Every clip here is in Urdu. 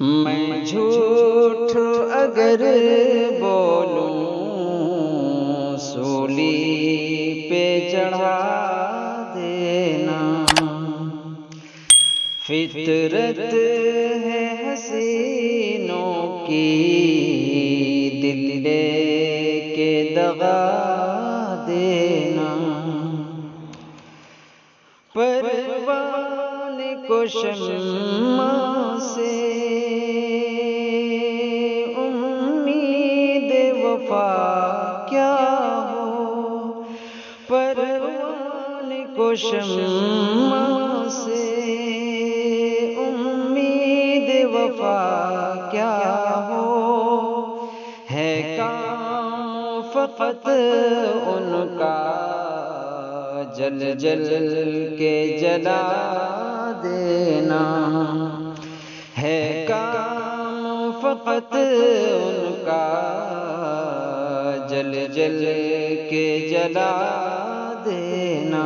میں جھوٹ اگر بولوں سولی پہ چڑھا دینا، فطرت ہے حسینوں کی دل لے کے دغا دینا، پروان کو شمع سے امید وفا کیا ہو، پروان کو شمع سے امید وفا کیا ہو، ہے کام فقط ان کا جل جل کے جلا دینا، ہے کام فقط ان کا جل جل کے جلا دینا،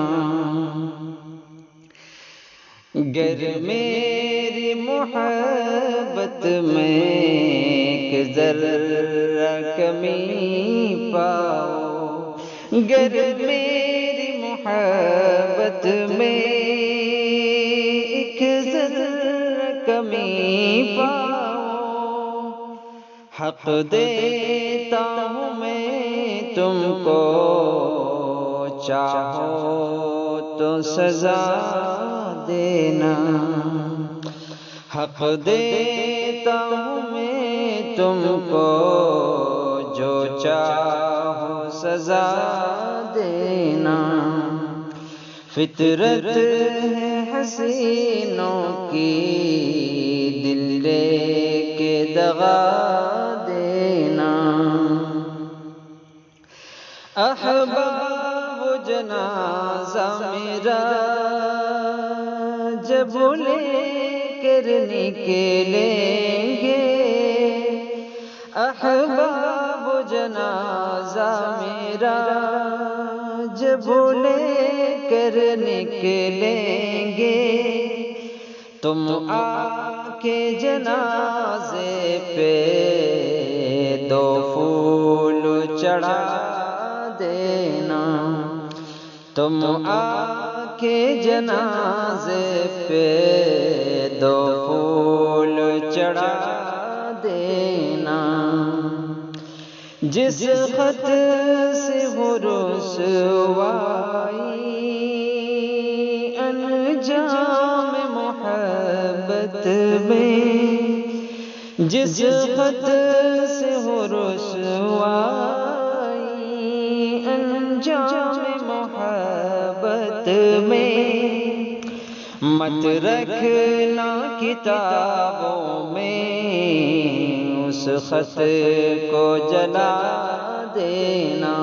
گر میری محبت میں ایک ذرہ کمی پاؤ، گر میری محبت میں ایک ذرہ کمی پاؤ، حق دیتا ہوں میں تم کو، چاہو تو سزا دینا، حق دیتا ہوں میں تم کو، جو چاہو سزا دینا، فطرت ہے حسینوں کی دل لے کے دغا دینا، احباب جنازہ میرا جب لے کر نکلیں گے، احباب جنازہ میرا جب لے کر نکلیں گے، تم آ کے جنازے پہ دو پھول چڑھا دینا، تم آ کے جنازے پہ دو پھول چڑھا دینا، جس خط سے ہو رسوائی انجام محبت میں، جس خط سے ہو رسوائی انجام محبت میں، مت رکھنا کتابوں میں اس خط کو جلا دینا،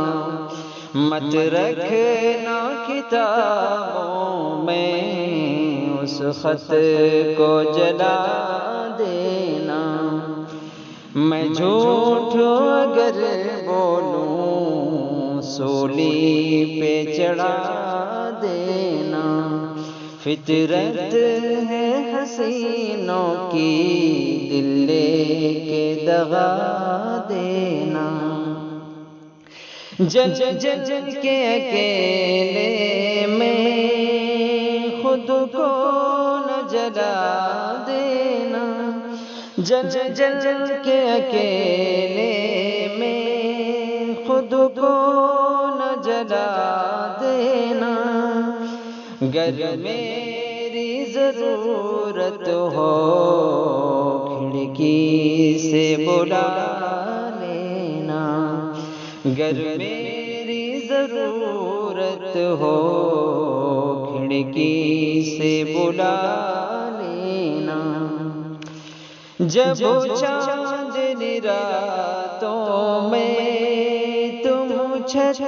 مت رکھنا کتابوں میں اس خط کو جلا دینا، میں جھوٹ اگر بولوں سولی پہ چڑھا دینا، فطرت ہے حسینوں کی دل لے کے دغا دینا، جل جل کے اکیلے میں خود کو نہ جلا دینا، جل جل کے اکیلے میں خود کو نہ جلا دینا، گر میری ضرورت ہو کھڑکی سے بلا لینا، گر میری ضرورت ہو کھڑکی سے بلا لینا، جب چاندنی راتوں میں تم چھت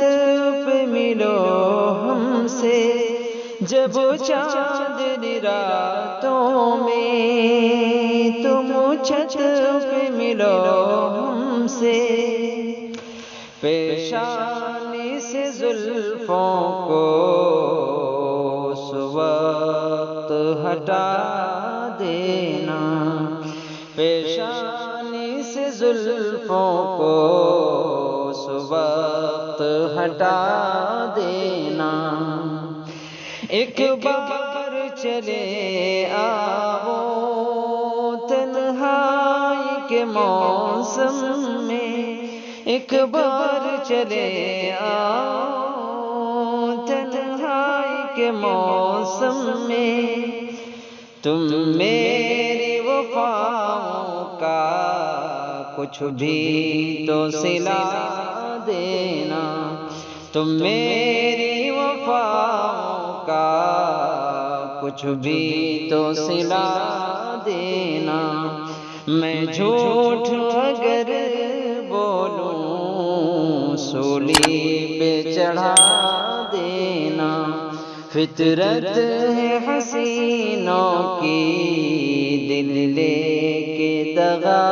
پہ ملو ہم سے، جب چاندنی راتوں میں تم چھت پہ ملو ہم سے، پیشانی سے زلفوں کو اس وقت ہٹا دینا، پیشانی سے زلفوں کو اس وقت ہٹا دینا، ایک بار چلے آؤ تنہائی کے موسم میں، ایک بار چلے آؤ تنہائی کے موسم میں، تم میری وفاؤں کا کچھ بھی تو صلہ دینا، تم میری وفاؤں کا کچھ بھی تو صلہ دینا، میں جھوٹ اگر بولوں سولی پہ چڑھا دینا، فطرت ہے حسینوں کی دل لے کے دغا